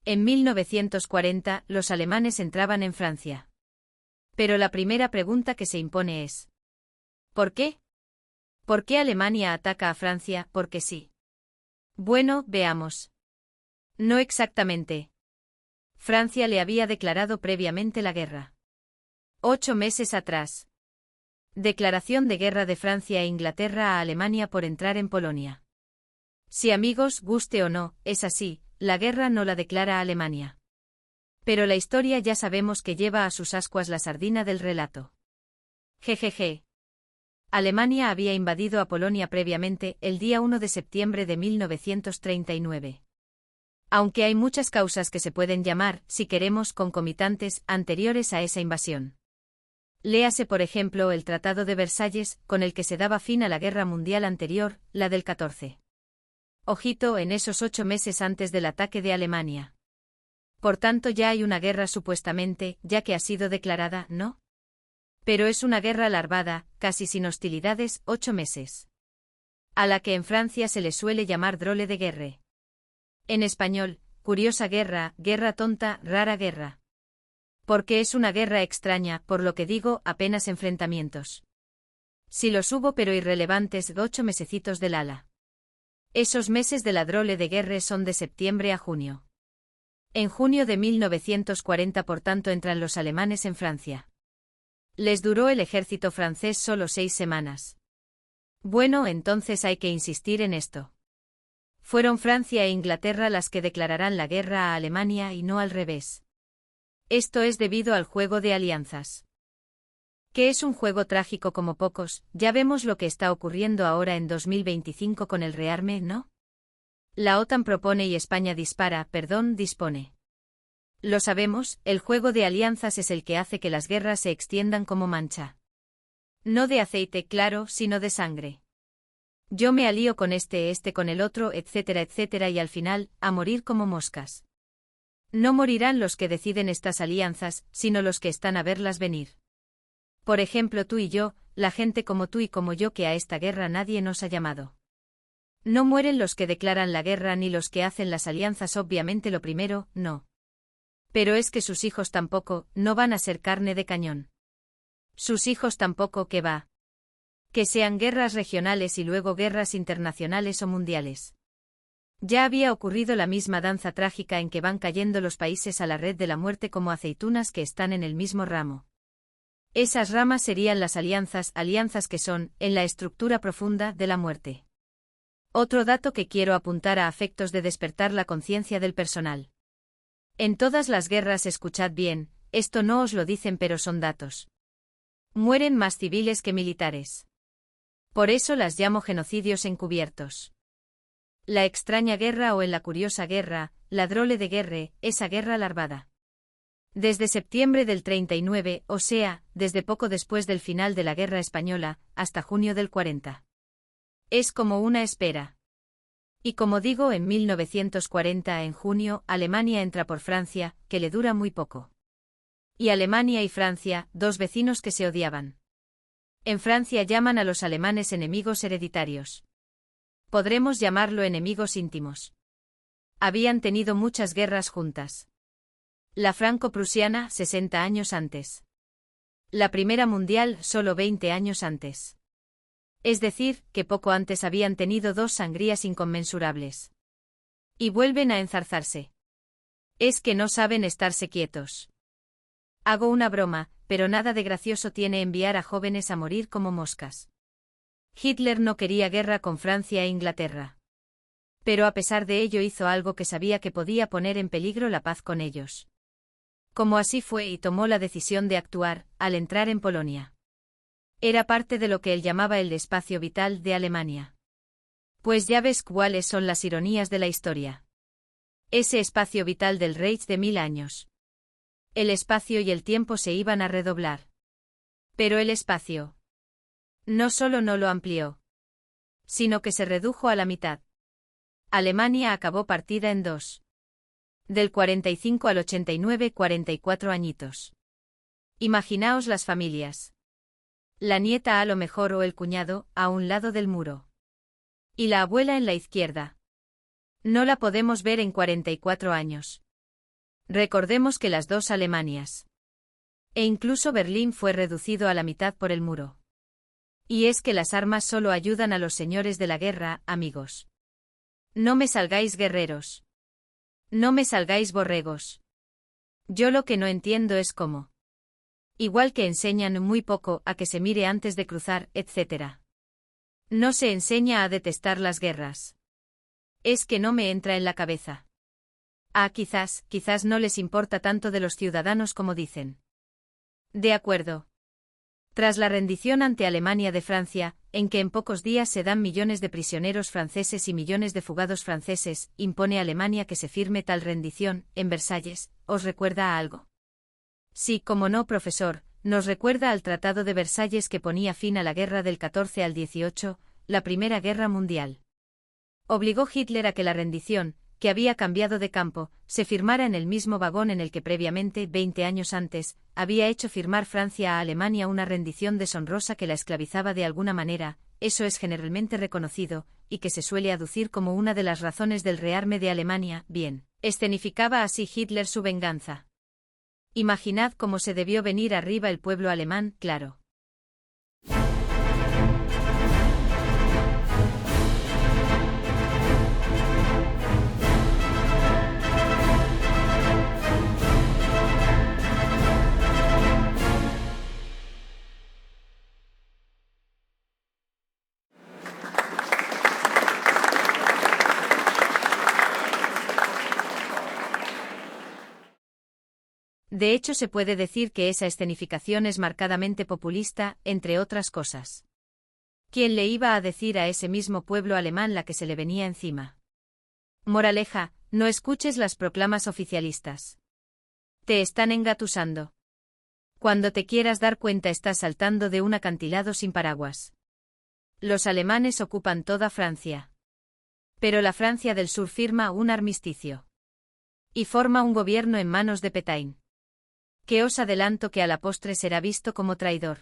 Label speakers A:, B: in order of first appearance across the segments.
A: En 1940, los alemanes entraban en Francia. Pero la primera pregunta que se impone es: ¿por qué? ¿Por qué Alemania ataca a Francia? Porque sí. Bueno, veamos. No exactamente. Francia le había declarado previamente la guerra. 8 meses atrás. Declaración de guerra de Francia e Inglaterra a Alemania por entrar en Polonia. Si amigos, guste o no, es así, la guerra no la declara Alemania. Pero la historia ya sabemos que lleva a sus ascuas la sardina del relato. Jejeje. Alemania había invadido a Polonia previamente, el día 1 de septiembre de 1939. Aunque hay muchas causas que se pueden llamar, si queremos, concomitantes, anteriores a esa invasión. Léase por ejemplo el Tratado de Versalles, con el que se daba fin a la guerra mundial anterior, la del 14. Ojito, en esos 8 meses antes del ataque de Alemania. Por tanto ya hay una guerra supuestamente, ya que ha sido declarada, ¿no? Pero es una guerra larvada, casi sin hostilidades, 8 meses. A la que en Francia se le suele llamar drôle de guerre. En español, curiosa guerra, guerra tonta, rara guerra. Porque es una guerra extraña, por lo que digo, apenas enfrentamientos. Sí los hubo pero irrelevantes, 8 mesecitos del ala. Esos meses de la drôle de guerre son de septiembre a junio. En junio de 1940 por tanto entran los alemanes en Francia. Les duró el ejército francés solo 6 semanas. Bueno, entonces hay que insistir en esto. Fueron Francia e Inglaterra las que declararán la guerra a Alemania y no al revés. Esto es debido al juego de alianzas. Que es un juego trágico como pocos, ya vemos lo que está ocurriendo ahora en 2025 con el rearme, ¿no? La OTAN propone y España dispone. Lo sabemos, el juego de alianzas es el que hace que las guerras se extiendan como mancha. No de aceite, claro, sino de sangre. Yo me alío con este con el otro, etcétera, y al final, a morir como moscas. No morirán los que deciden estas alianzas, sino los que están a verlas venir. Por ejemplo, tú y yo, la gente como tú y como yo que a esta guerra nadie nos ha llamado. No mueren los que declaran la guerra ni los que hacen las alianzas, obviamente lo primero, no. Pero es que sus hijos tampoco, no van a ser carne de cañón. Sus hijos tampoco, ¿qué va? Que sean guerras regionales y luego guerras internacionales o mundiales. Ya había ocurrido la misma danza trágica en que van cayendo los países a la red de la muerte como aceitunas que están en el mismo ramo. Esas ramas serían las alianzas que son, en la estructura profunda, de la muerte. Otro dato que quiero apuntar a efectos de despertar la conciencia del personal. En todas las guerras, escuchad bien, esto no os lo dicen pero son datos. Mueren más civiles que militares. Por eso las llamo genocidios encubiertos. La extraña guerra o en la curiosa guerra, la drôle de guerre, esa guerra larvada. Desde septiembre del 39, o sea, desde poco después del final de la Guerra Española, hasta junio del 40. Es como una espera. Y como digo, en 1940, en junio, Alemania entra por Francia, que le dura muy poco. Y Alemania y Francia, dos vecinos que se odiaban. En Francia llaman a los alemanes enemigos hereditarios. Podremos llamarlo enemigos íntimos. Habían tenido muchas guerras juntas. La franco-prusiana, 60 años antes. La Primera Mundial, solo 20 años antes. Es decir, que poco antes habían tenido dos sangrías inconmensurables. Y vuelven a enzarzarse. Es que no saben estarse quietos. Hago una broma, pero nada de gracioso tiene enviar a jóvenes a morir como moscas. Hitler no quería guerra con Francia e Inglaterra. Pero a pesar de ello hizo algo que sabía que podía poner en peligro la paz con ellos. Como así fue y tomó la decisión de actuar, al entrar en Polonia. Era parte de lo que él llamaba el espacio vital de Alemania. Pues ya ves cuáles son las ironías de la historia. Ese espacio vital del Reich de 1000 años. El espacio y el tiempo se iban a redoblar. Pero el espacio no solo no lo amplió, sino que se redujo a la mitad. Alemania acabó partida en dos. Del 45 al 89, 44 añitos. Imaginaos las familias. La nieta a lo mejor o el cuñado, a un lado del muro. Y la abuela en la izquierda. No la podemos ver en 44 años. Recordemos que las dos Alemanias. E incluso Berlín fue reducido a la mitad por el muro. Y es que las armas solo ayudan a los señores de la guerra, amigos. No me salgáis guerreros. No me salgáis borregos. Yo lo que no entiendo es cómo. Igual que enseñan muy poco a que se mire antes de cruzar, etc. No se enseña a detestar las guerras. Es que no me entra en la cabeza. Quizás no les importa tanto de los ciudadanos como dicen. De acuerdo. Tras la rendición ante Alemania de Francia, en que en pocos días se dan millones de prisioneros franceses y millones de fugados franceses, impone Alemania que se firme tal rendición, en Versalles. ¿Os recuerda a algo? Sí, como no, profesor, nos recuerda al Tratado de Versalles que ponía fin a la guerra del 14 al 18, la Primera Guerra Mundial. Obligó Hitler a que la rendición, que había cambiado de campo, se firmara en el mismo vagón en el que previamente, 20 años antes, había hecho firmar Francia a Alemania una rendición deshonrosa que la esclavizaba de alguna manera. Eso es generalmente reconocido, y que se suele aducir como una de las razones del rearme de Alemania. Bien, escenificaba así Hitler su venganza. Imaginad cómo se debió venir arriba el pueblo alemán, claro. De hecho, se puede decir que esa escenificación es marcadamente populista, entre otras cosas. ¿Quién le iba a decir a ese mismo pueblo alemán la que se le venía encima? Moraleja, no escuches las proclamas oficialistas. Te están engatusando. Cuando te quieras dar cuenta estás saltando de un acantilado sin paraguas. Los alemanes ocupan toda Francia. Pero la Francia del Sur firma un armisticio. Y forma un gobierno en manos de Pétain. Que os adelanto que a la postre será visto como traidor.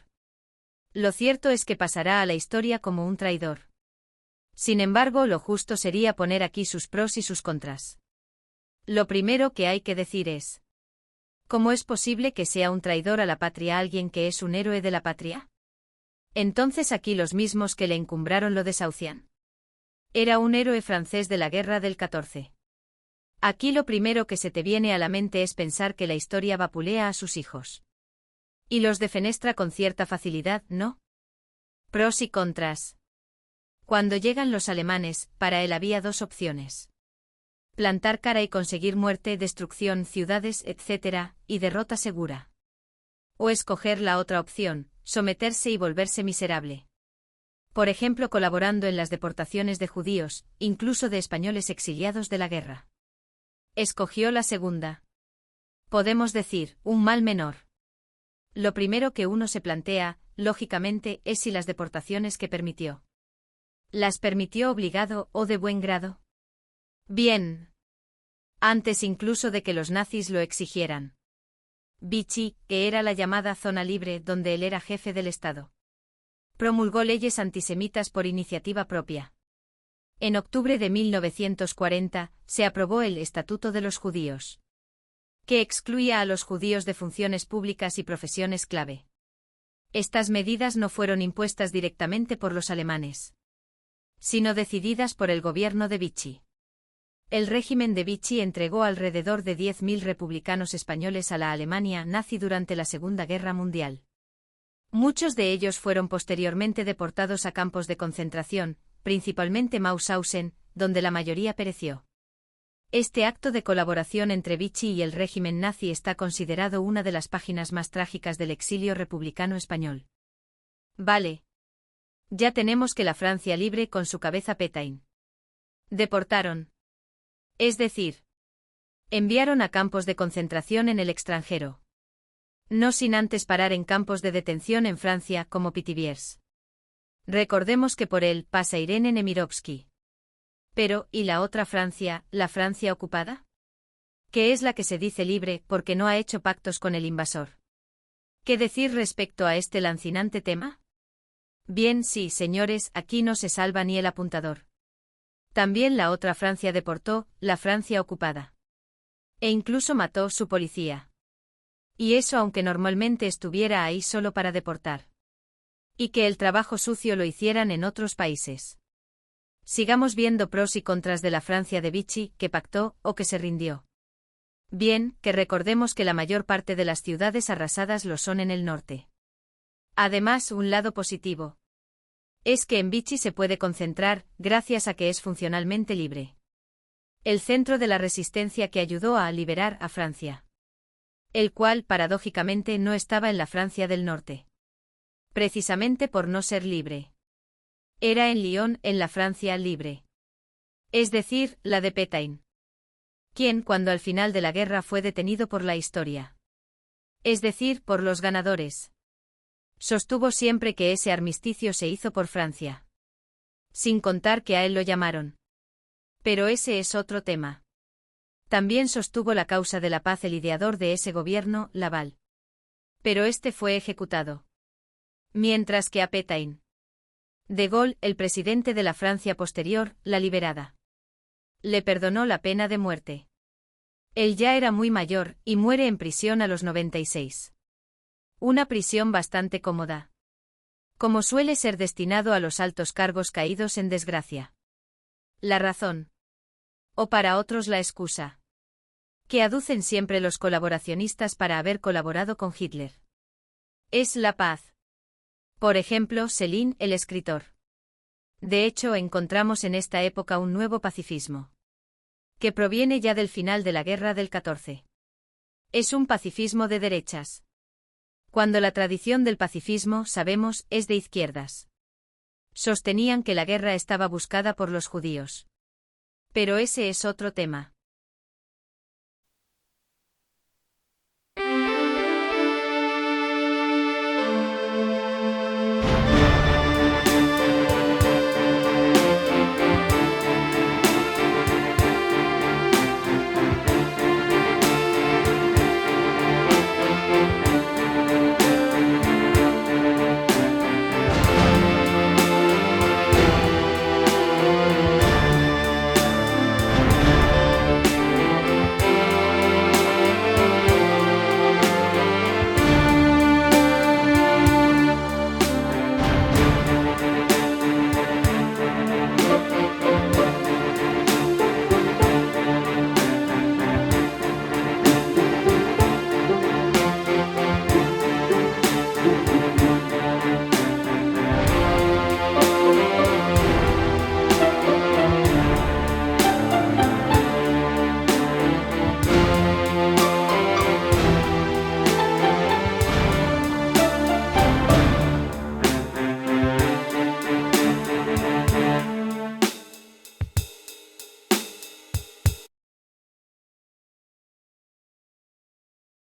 A: Lo cierto es que pasará a la historia como un traidor. Sin embargo, lo justo sería poner aquí sus pros y sus contras. Lo primero que hay que decir es: ¿cómo es posible que sea un traidor a la patria alguien que es un héroe de la patria? Entonces aquí los mismos que le encumbraron lo desahucian. Era un héroe francés de la guerra del 14. Aquí lo primero que se te viene a la mente es pensar que la historia vapulea a sus hijos. Y los defenestra con cierta facilidad, ¿no? Pros y contras. Cuando llegan los alemanes, para él había dos opciones. Plantar cara y conseguir muerte, destrucción, ciudades, etc., y derrota segura. O escoger la otra opción, someterse y volverse miserable. Por ejemplo, colaborando en las deportaciones de judíos, incluso de españoles exiliados de la guerra. Escogió la segunda. Podemos decir, un mal menor. Lo primero que uno se plantea, lógicamente, es si las deportaciones que permitió. ¿Las permitió obligado o de buen grado? Bien. Antes incluso de que los nazis lo exigieran. Vichy, que era la llamada zona libre donde él era jefe del Estado, promulgó leyes antisemitas por iniciativa propia. En octubre de 1940, se aprobó el Estatuto de los Judíos, que excluía a los judíos de funciones públicas y profesiones clave. Estas medidas no fueron impuestas directamente por los alemanes, sino decididas por el gobierno de Vichy. El régimen de Vichy entregó alrededor de 10.000 republicanos españoles a la Alemania nazi durante la Segunda Guerra Mundial. Muchos de ellos fueron posteriormente deportados a campos de concentración, principalmente Mauthausen, donde la mayoría pereció. Este acto de colaboración entre Vichy y el régimen nazi está considerado una de las páginas más trágicas del exilio republicano español. Vale. Ya tenemos que la Francia libre con su cabeza Pétain. Deportaron. Es decir, enviaron a campos de concentración en el extranjero. No sin antes parar en campos de detención en Francia como Pithiviers. Recordemos que por él pasa Irene Nemirovsky. Pero, ¿y la otra Francia, la Francia ocupada? Que es la que se dice libre porque no ha hecho pactos con el invasor. ¿Qué decir respecto a este lancinante tema? Bien, sí, señores, aquí no se salva ni el apuntador. También la otra Francia deportó, la Francia ocupada. E incluso mató su policía. Y eso aunque normalmente estuviera ahí solo para deportar. Y que el trabajo sucio lo hicieran en otros países. Sigamos viendo pros y contras de la Francia de Vichy, que pactó o que se rindió. Bien, que recordemos que la mayor parte de las ciudades arrasadas lo son en el norte. Además, un lado positivo es que en Vichy se puede concentrar, gracias a que es funcionalmente libre. El centro de la resistencia que ayudó a liberar a Francia. El cual, paradójicamente, no estaba en la Francia del norte. Precisamente por no ser libre. Era en Lyon, en la Francia libre. Es decir, la de Pétain. Quien, cuando al final de la guerra fue detenido por la historia. Es decir, por los ganadores. Sostuvo siempre que ese armisticio se hizo por Francia. Sin contar que a él lo llamaron. Pero ese es otro tema. También sostuvo la causa de la paz el ideador de ese gobierno, Laval. Pero este fue ejecutado. Mientras que a Pétain. De Gaulle, el presidente de la Francia posterior, la liberada. Le perdonó la pena de muerte. Él ya era muy mayor, y muere en prisión a los 96. Una prisión bastante cómoda. Como suele ser destinado a los altos cargos caídos en desgracia. La razón. O para otros la excusa. Que aducen siempre los colaboracionistas para haber colaborado con Hitler. Es la paz. Por ejemplo, Céline, el escritor. De hecho, encontramos en esta época un nuevo pacifismo. Que proviene ya del final de la guerra del 14. Es un pacifismo de derechas. Cuando la tradición del pacifismo, sabemos, es de izquierdas. Sostenían que la guerra estaba buscada por los judíos. Pero ese es otro tema.